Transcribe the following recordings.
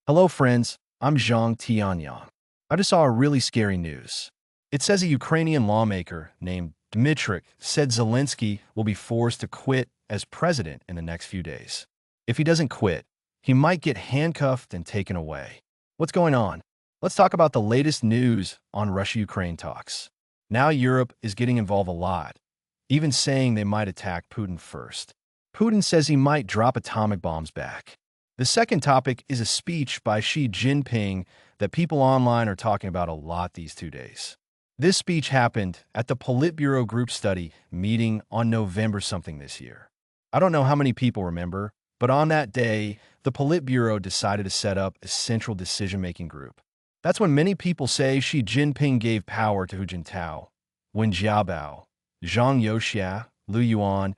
Hello, friends. I'm Zhang Tianyang. I just saw a really scary news. It says a Ukrainian lawmaker named Dmitry said Zelensky will be forced to quit as president in the next few days. If he doesn't quit, he might get handcuffed and taken away. What's going on? Let's talk about the latest news on Russia-Ukraine talks. Now Europe is getting involved a lot, even saying they might attack Putin first. Putin says he might drop atomic bombs back. The second topic is a speech by Xi Jinping that people online are talking about a lot these 2 days. This speech happened at the Politburo Group Study meeting on November something this year. I don't know how many people remember, but on that day, the Politburo decided to set up a central decision-making group. That's when many people say Xi Jinping gave power to Hu Jintao, Wen Jiabao, Zhang Youxia, Liu Yuan,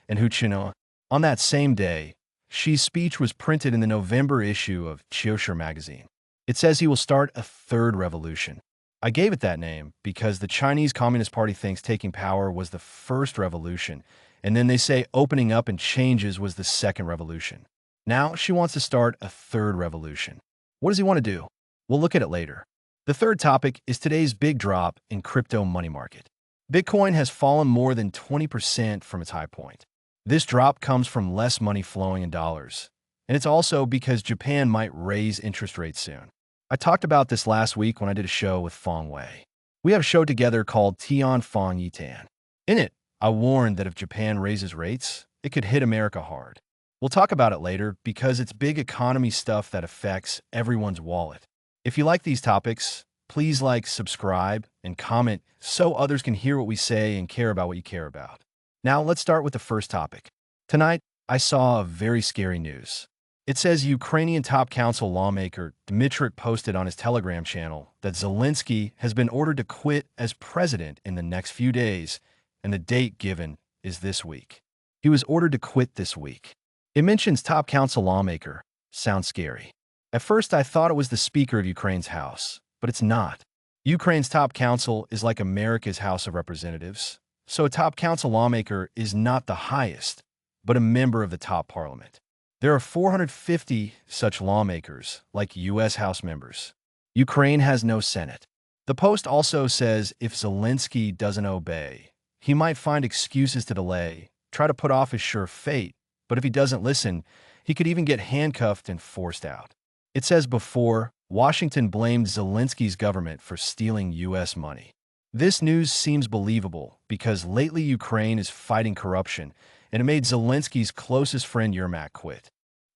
and Hu Qinhe. On that same day, Xi's speech was printed in the November issue of Qiushi magazine. It says he will start a third revolution. I gave it that name because the Chinese Communist Party thinks taking power was the first revolution, and then they say opening up and changes was the second revolution. Now Xi wants to start a third revolution. What does he want to do? We'll look at it later. The third topic is today's big drop in crypto money market. Bitcoin has fallen more than 20% from its high point. This drop comes from less money flowing in dollars, and it's also because Japan might raise interest rates soon. I talked about this last week when I did a show with Feng Wei. We have a show together called Tian Feng Yitan. In it, I warned that if Japan raises rates, it could hit America hard. We'll talk about it later because it's big economy stuff that affects everyone's wallet. If you like these topics, please like, subscribe, and comment so others can hear what we say and care about what you care about. Now, let's start with the first topic. Tonight, I saw a very scary news. It says Ukrainian top council lawmaker Dmitry posted on his Telegram channel that Zelensky has been ordered to quit as president in the next few days, and the date given is this week. He was ordered to quit this week. It mentions top council lawmaker. Sounds scary. At first, I thought it was the Speaker of Ukraine's House, but it's not. Ukraine's top council is like America's House of Representatives. So a top council lawmaker is not the highest, but a member of the top parliament. There are 450 such lawmakers, like U.S. House members. Ukraine has no Senate. The Post also says if Zelensky doesn't obey, he might find excuses to delay, try to put off his sure fate, but if he doesn't listen, he could even get handcuffed and forced out. It says before, Washington blamed Zelensky's government for stealing U.S. money. This news seems believable because lately Ukraine is fighting corruption, and it made Zelensky's closest friend Yermak quit.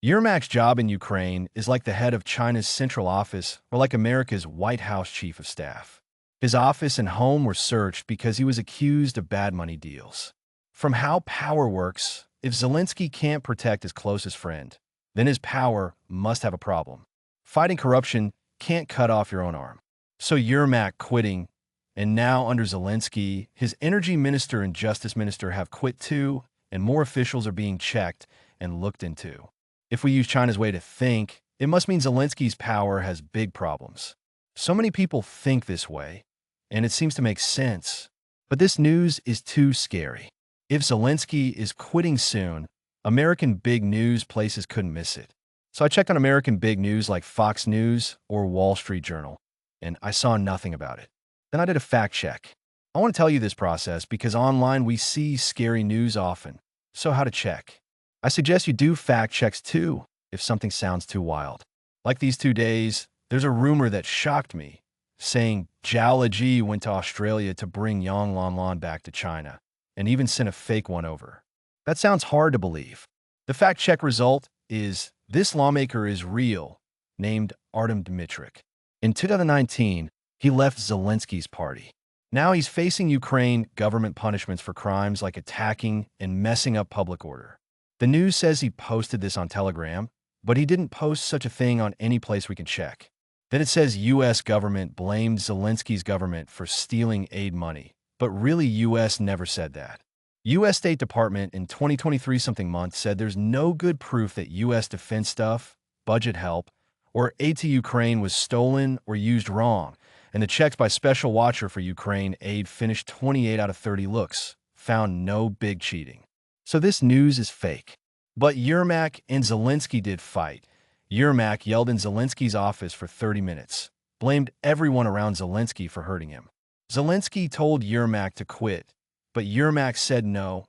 Yermak's job in Ukraine is like the head of China's central office or like America's White House chief of staff. His office and home were searched because he was accused of bad money deals. From how power works, if Zelensky can't protect his closest friend, then his power must have a problem. Fighting corruption can't cut off your own arm. So Yermak quitting. And now, under Zelensky, his energy minister and justice minister have quit too, and more officials are being checked and looked into. If we use China's way to think, it must mean Zelensky's power has big problems. So many people think this way, and it seems to make sense. But this news is too scary. If Zelensky is quitting soon, American big news places couldn't miss it. So I checked on American big news like Fox News or Wall Street Journal, and I saw nothing about it. Then I did a fact check. I want to tell you this process because online we see scary news often. So how to check? I suggest you do fact checks too if something sounds too wild. Like these 2 days, there's a rumor that shocked me, saying Zhao Leji went to Australia to bring Yang Lanlan back to China, and even sent a fake one over. That sounds hard to believe. The fact check result is this lawmaker is real, named Artem Dmytryk. In 2019, he left Zelensky's party. Now he's facing Ukraine government punishments for crimes like attacking and messing up public order. The news says he posted this on Telegram, but he didn't post such a thing on any place we can check. Then it says U.S. government blamed Zelensky's government for stealing aid money, but really U.S. never said that. U.S. State Department in 2023 something month said there's no good proof that U.S. defense stuff, budget help, or aid to Ukraine was stolen or used wrong, and the checks by Special Watcher for Ukraine aid finished 28 out of 30 looks, found no big cheating. So this news is fake. But Yermak and Zelensky did fight. Yermak yelled in Zelensky's office for 30 minutes, blamed everyone around Zelensky for hurting him. Zelensky told Yermak to quit, but Yermak said no.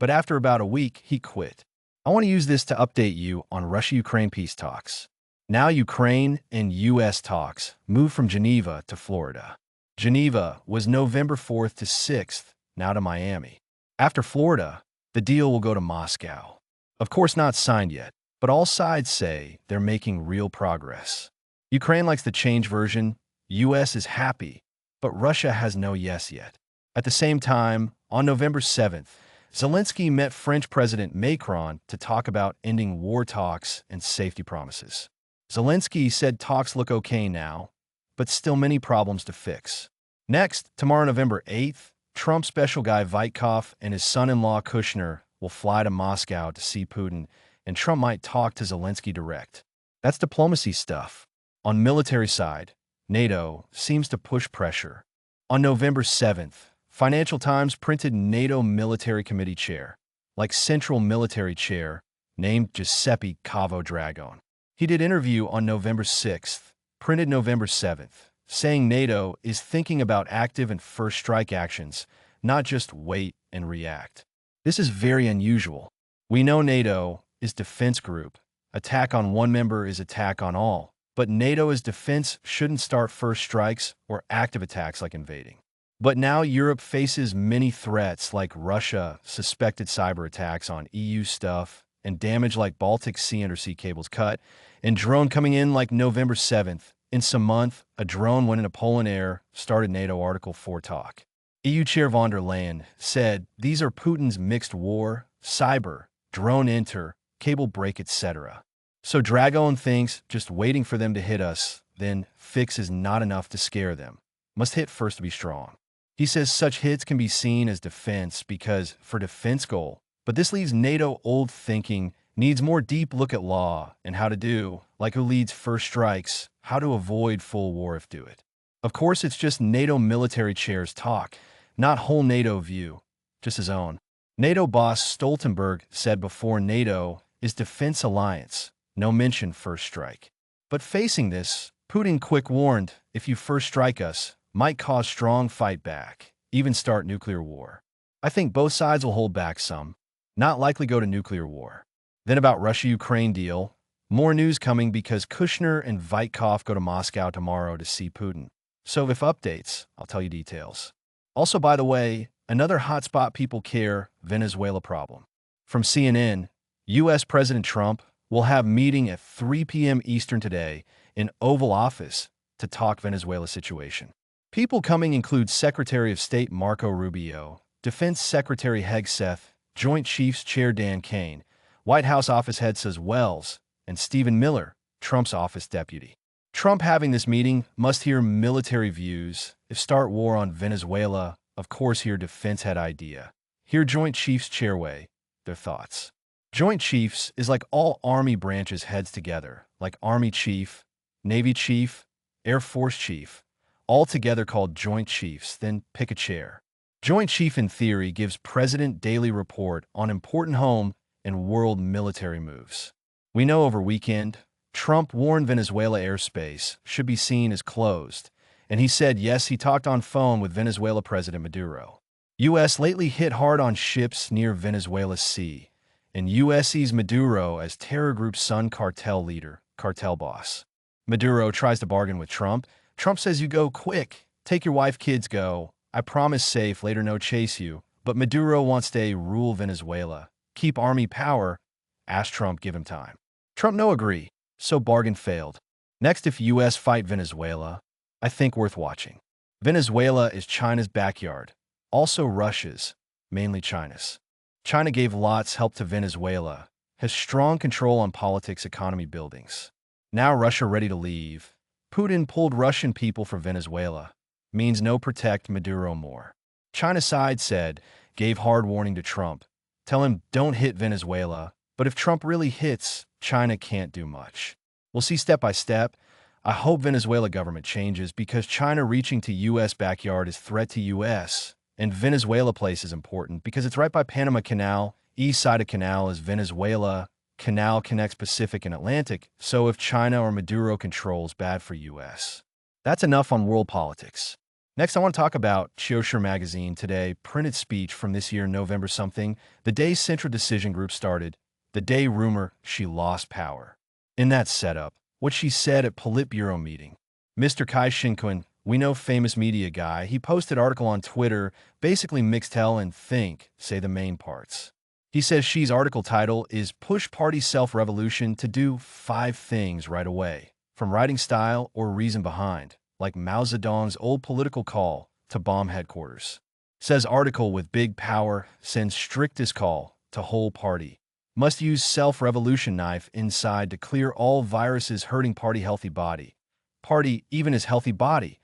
But after about a week, he quit. I want to use this to update you on Russia-Ukraine peace talks. Now Ukraine and U.S. talks moved from Geneva to Florida. Geneva was November 4th to 6th, now to Miami. After Florida, the deal will go to Moscow. Of course not signed yet, but all sides say they're making real progress. Ukraine likes the change version, U.S. is happy, but Russia has no yes yet. At the same time, on November 7th, Zelensky met French President Macron to talk about ending war talks and safety promises. Zelensky said talks look okay now, but still many problems to fix. Next, tomorrow, November 8th, Trump special guy Vitkov and his son-in-law Kushner will fly to Moscow to see Putin, and Trump might talk to Zelensky direct. That's diplomacy stuff. On military side, NATO seems to push pressure. On November 7th, Financial Times printed NATO Military Committee Chair, like Central Military Chair, named Giuseppe Cavo Dragon. He did interview on November 6th, printed November 7th, saying NATO is thinking about active and first strike actions, not just wait and react. This is very unusual. We know NATO is defense group. Attack on one member is attack on all. But NATO as defense shouldn't start first strikes or active attacks like invading. But now Europe faces many threats like Russia, suspected cyber attacks on EU stuff, and damage like Baltic Sea undersea cables cut, and drone coming in like November 7th. In some month, a drone went into Poland air, started NATO Article 4 talk. EU Chair von der Leyen said these are Putin's mixed war, cyber, drone enter, cable break, etc. So Dragon thinks just waiting for them to hit us, then fix is not enough to scare them. Must hit first to be strong. He says such hits can be seen as defense because for defense goal, but this leaves NATO old thinking, needs more deep look at law and how to do, like who leads first strikes, how to avoid full war if do it. Of course, it's just NATO military chair's talk, not whole NATO view, just his own. NATO boss Stoltenberg said before NATO is defense alliance, no mention first strike. But facing this, Putin quick warned, if you first strike us, might cause strong fight back, even start nuclear war. I think both sides will hold back some, not likely go to nuclear war. Then about Russia-Ukraine deal, more news coming because Kushner and Vitkov go to Moscow tomorrow to see Putin. So if updates, I'll tell you details. Also, by the way, another hotspot people care, Venezuela problem. From CNN, U.S. President Trump will have meeting at 3 p.m. Eastern today in Oval Office to talk Venezuela situation. People coming include Secretary of State Marco Rubio, Defense Secretary Hegseth, Joint Chiefs Chair Dan Kane, White House office head says Wells, and Stephen Miller, Trump's office deputy. Trump having this meeting must hear military views. If start war on Venezuela, of course hear defense head idea. Hear Joint Chiefs Chairway, their thoughts. Joint Chiefs is like all Army branches heads together, like Army Chief, Navy Chief, Air Force Chief, all together called Joint Chiefs, then pick a chair. Joint Chief in theory gives President daily report on important home and world military moves. We know over weekend, Trump warned Venezuela airspace should be seen as closed, and he said yes, he talked on phone with Venezuela President Maduro. U.S. lately hit hard on ships near Venezuela's sea, and U.S. sees Maduro as terror group Sun cartel leader, cartel boss. Maduro tries to bargain with Trump. Trump says you go quick, take your wife, kids, go. I promise safe, later no chase you. But Maduro wants to rule Venezuela, keep army power, ask Trump give him time. Trump no agree, so bargain failed. Next, if U.S. fight Venezuela, I think worth watching. Venezuela is China's backyard, also Russia's, mainly China's. China gave lots help to Venezuela, has strong control on politics, economy, buildings. Now Russia ready to leave. Putin pulled Russian people from Venezuela. Means no protect Maduro more. China side said, gave hard warning to Trump. Tell him don't hit Venezuela, but if Trump really hits, China can't do much. We'll see step by step. I hope Venezuela government changes because China reaching to U.S. backyard is threat to U.S. And Venezuela place is important because it's right by Panama Canal. East side of canal is Venezuela. canal connects Pacific and Atlantic, so if China or Maduro controls, bad for U.S. That's enough on world politics. Next, I want to talk about Chiosher magazine today, printed speech from this year, November something, the day Central Decision Group started, the day rumor she lost power. In that setup, what she said at Politburo meeting. Mr. Kai Shinkun, we know famous media guy, he posted article on Twitter, basically mix tell and think, say the main parts. He says she's article title is Push Party Self-Revolution to Do 5 Things Right Away, from writing style or reason behind, like Mao Zedong's old political call to bomb headquarters. Says article with big power sends strictest call to whole party. Must use self-revolution knife inside to clear all viruses hurting party healthy body. Party even his healthy body.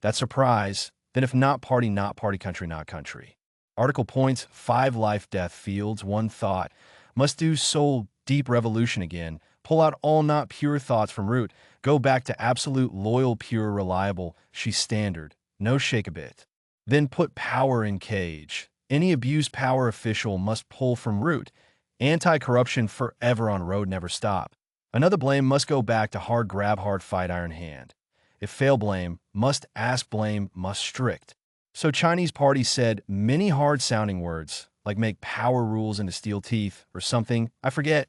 That surprise, then if not party, country, not country. Article points 5 life-death fields, 1 thought. Must do soul deep revolution again. Pull out all not pure thoughts from root. Go back to absolute loyal, pure, reliable. She's standard. No shake a bit. Then put power in cage. Any abused power official must pull from root. Anti-corruption forever on road, never stop. Another blame must go back to hard grab, hard fight, iron hand. If fail blame, must ask blame, must strict. So Chinese party said many hard-sounding words, like make power rules into steel teeth or something, I forget.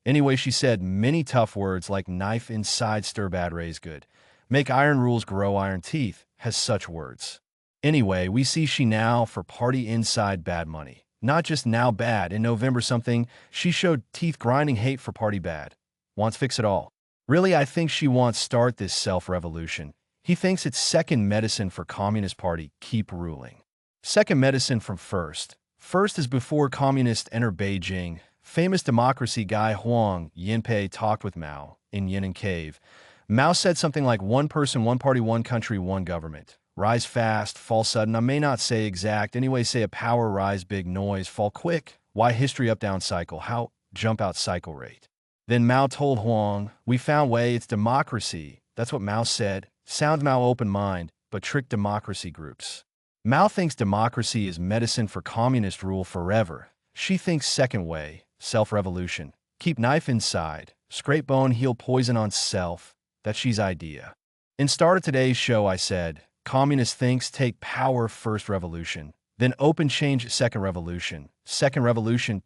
Anyway, she said many tough words like knife inside stir bad raise good. Make iron rules grow iron teeth, has such words. Anyway, we see she now for party inside bad money. Not just now bad, in November something, she showed teeth grinding hate for party bad. Wants fix it all. Really, I think she wants start this self-revolution. He thinks it's second medicine for Communist Party, keep ruling. Second medicine from first. First is before communists enter Beijing. Famous democracy guy Huang Yinpei talked with Mao in Yin Cave. Mao said something like 1 person, 1 party, 1 country, 1 government. Rise fast, fall sudden. I may not say exact. Anyway, say a power rise, big noise, fall quick. Why history up down cycle? How jump out cycle rate? Then Mao told Huang, we found way, it's democracy. That's what Mao said. Sound Mao open mind, but trick democracy groups. Mao thinks democracy is medicine for communist rule forever. She thinks second way, self-revolution. Keep knife inside, scrape bone, heal poison on self. That's she's idea. In start of today's show, I said, communist thinks take power first revolution, then open change second revolution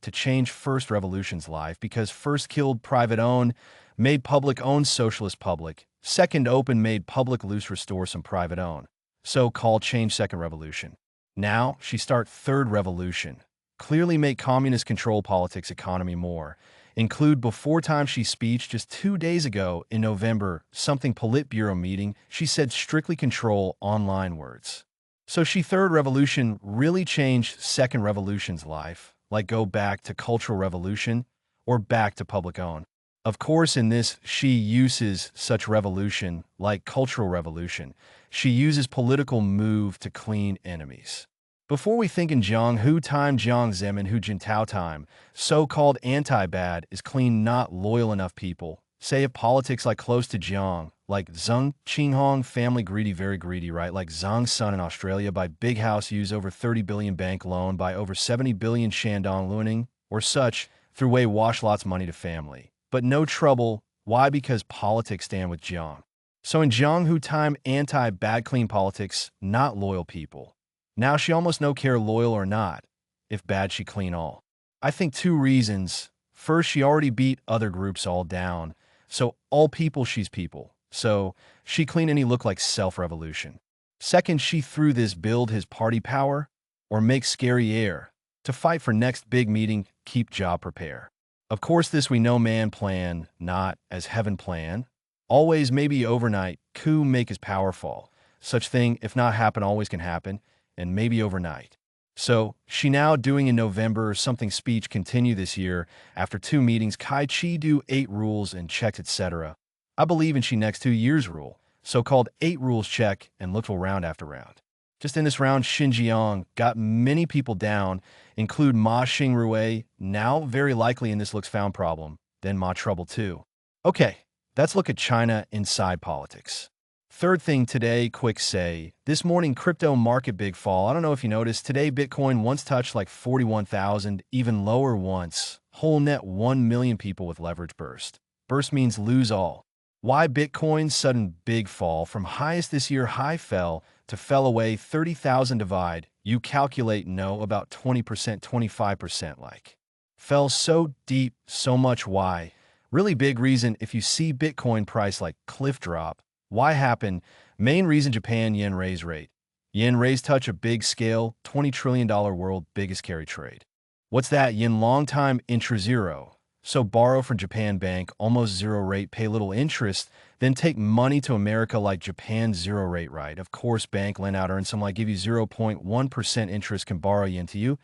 to change first revolution's life because first killed private own, made public own socialist public, second open made public loose restore some private own. So-called change second revolution. Now she start third revolution. Clearly make communist control politics economy more. Include before time she speech just 2 days ago in November, something Politburo meeting, she said strictly control online words. So she third revolution really changed second revolution's life, like go back to cultural revolution or back to public own. Of course, in this, she uses such revolution like cultural revolution. She uses political move to clean enemies. Before we think in Jiang Hu time, Jiang Zemin Hu Jintao time, so-called anti-bad is clean not loyal enough people. Say of politics like close to Jiang, like Zheng Qinghong family greedy, very greedy, right? Like Zhang's son in Australia buy big house, use over 30 billion bank loan, buy over 70 billion Shandong luning, or such, through way wash lots money to family. But no trouble. Why? Because politics stand with Jiang. So in Jiang Hu time, anti-bad clean politics, not loyal people. Now she almost no care loyal or not. If bad, she clean all. I think 2 reasons. First, she already beat other groups all down. So all people, she's people. So she clean any look like self-revolution. Second, she through this build his party power or make scary air. To fight for next big meeting, keep job prepare. Of course, this we know man plan, not as heaven plan. Always maybe overnight, coup make his power fall. Such thing, if not happen, always can happen. And maybe overnight. So, she now doing in November something speech continue this year after 2 meetings, Kai Chi do 8 rules and checked etc. I believe in she next 2 years rule, so-called 8 rules check and looked round after round. Just in this round, Xinjiang got many people down, include Ma Xingrui, now very likely in this looks found problem, then Ma trouble too. Okay, let's look at China inside politics. Third thing today, quick say, this morning crypto market big fall. I don't know if you noticed, today Bitcoin once touched like 41,000, even lower once, Whole net 1 million people with leverage burst. Burst means lose all. Why Bitcoin's sudden big fall from highest this year high fell to fell away 30,000 divide, you calculate no about 20%, 25% like. Fell so deep, so much why. Really big reason if you see Bitcoin price like cliff drop. Why happen? Main reason Japan yen raise rate. Yen raise touch a big scale, $20 trillion world biggest carry trade. What's that? Yen long time intra zero. So borrow from Japan bank, almost zero rate, pay little interest, then take money to America like Japan's zero rate, right? Of course, bank lend out, earn some like give you 0.1% interest, can borrow yen to you.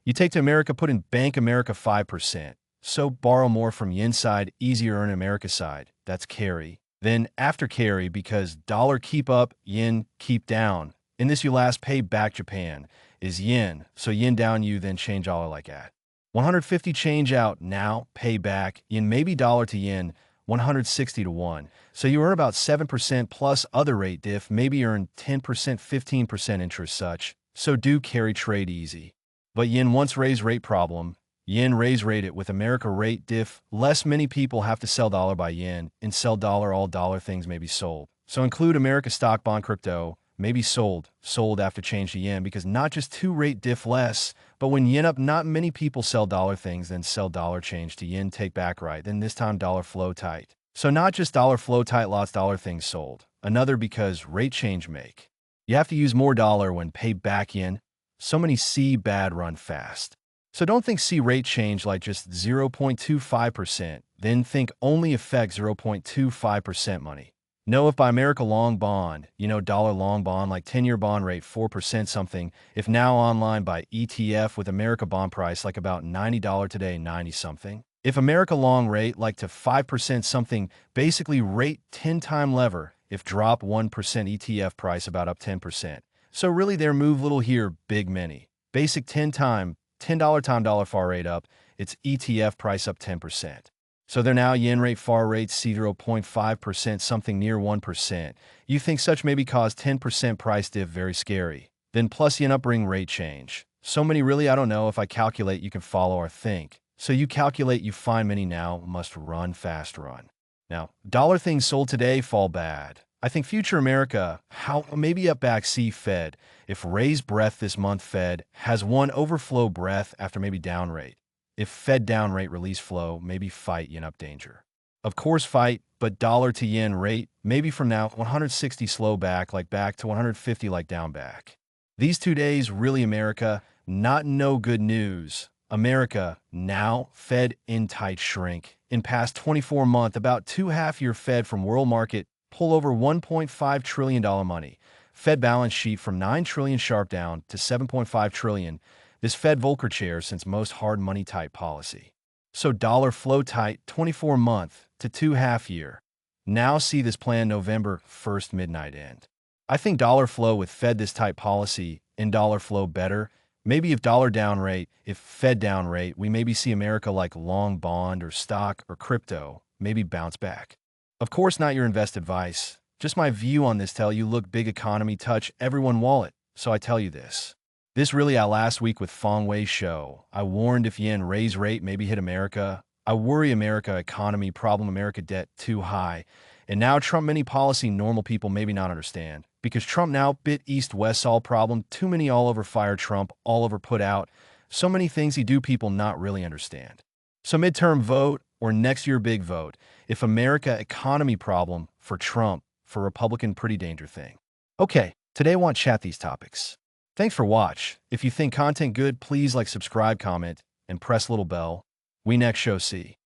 You take to America, put in Bank America 5%. So borrow more from yen side, easier earn America side. That's carry. Then after carry, because dollar keep up, yen keep down. In this you last pay back Japan is yen. So yen down you then change dollar like that. 150 change out now, pay back, yen maybe dollar to yen, 160 to 1. So you earn about 7% plus other rate diff, maybe earn 10%, 15% interest such. So do carry trade easy. But yen once raise rate problem, yen raise rate it with America rate diff, less many people have to sell dollar by yen, and sell dollar all dollar things may be sold. So include America stock bond crypto, maybe sold after change to yen because not just two rate diff less, but when yen up, not many people sell dollar things, then sell dollar change to yen, take back right, then this time dollar flow tight. So not just dollar flow tight, lots dollar things sold. Another because rate change make. You have to use more dollar when pay back yen. So many see bad run fast. So don't think see rate change like just 0.25%, then think only affect 0.25% money. Know if by America long bond, dollar long bond like 10-year bond rate 4% something, if now online by ETF with America bond price like about $90 today, 90 something. If America long rate like to 5% something, basically rate 10-time lever, if drop 1% ETF price about up 10%. So really there move little here, big many. Basic 10-time, $10 time dollar far rate up, it's ETF price up 10%. So they're now yen rate far rate C 0.5%, something near 1%. You think such maybe cause 10% price diff, very scary. Then plus yen up ring rate change. So many really I don't know if I calculate you can follow or think. So you calculate you find many now must run fast run. Now, dollar things sold today fall bad. I think future America, how maybe up back see Fed, if raise breath this month Fed, has one overflow breath after maybe down rate. If Fed down rate release flow, maybe fight yen up danger. Of course fight, but dollar to yen rate, maybe from now 160 slow back like back to 150 like down back. These 2 days really America, not no good news. America, now Fed in tight shrink. In past 24 month, about 2 half-year Fed from world market, pull over $1.5 trillion money. Fed balance sheet from $9 trillion sharp down to $7.5 trillion. This Fed Volcker chair since most hard money tight policy. So dollar flow tight 24 month to 2 half-year. Now see this plan November 1st midnight end. I think dollar flow with Fed this tight policy and dollar flow better. Maybe if dollar down rate, if Fed down rate, we maybe see America like long bond or stock or crypto, maybe bounce back. Of course not your invest advice. Just my view on this tell you look big economy touch everyone wallet. So I tell you this. This really our last week with Fong Wei show. I warned if yen raise rate maybe hit America. I worry America economy problem, America debt too high. And now Trump many policy normal people maybe not understand. Because Trump now bit east-west all problem, too many all over fire Trump, all over put out. So many things he do people not really understand. So midterm vote or next year big vote. If America economy problem for Trump, for Republican pretty danger thing. Okay, today I want to chat these topics. Thanks for watch. If you think content good, please like, subscribe, comment, and press little bell. We next show see.